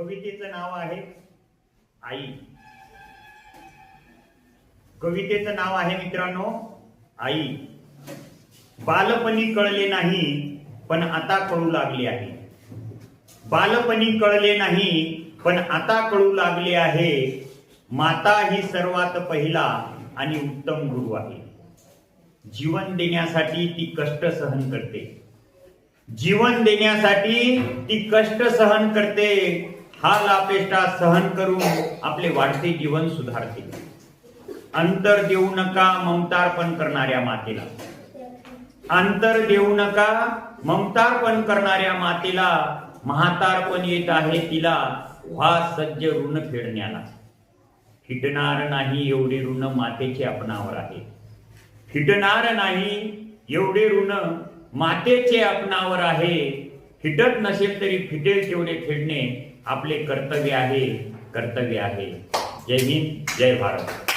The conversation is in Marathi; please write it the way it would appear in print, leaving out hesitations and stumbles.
कवितेचं नाव आहे आई. कवितेचं नाव आहे मित्रांनो आई. बालपणी कळले नाही पण आता कळू लागले आहे. बालपणी कळले नाही पण आता कळू लागले आहे. माता ही सर्वात पहिला आणि उत्तम गुरु आहे. जीवन देण्यासाठी ती कष्ट सहन करते. जीवन देण्यासाठी ती कष्ट सहन करते. हाल अपेष्टा सहन करून आपले वाढते जीवन सुधारते. अंतर देऊ नका ममतार्पण करणाऱ्या मातेला. अंतर देऊ नका ममतार्पण करणाऱ्या मातेला. म्हातारपण येत आहे तिला व्हा सज्ज ऋण फेडण्याला. फिटणार नाही एवढे ऋण मातेचे आपणावर आहे. फिटणार नाही एवढे ऋण मातेचे आपणावर आहे. फिटत नसेल तरी फिटेल तेवढे फेडणे आपले कर्तव्य आहे. कर्तव्य आहे. जय हिंद, जय भारत.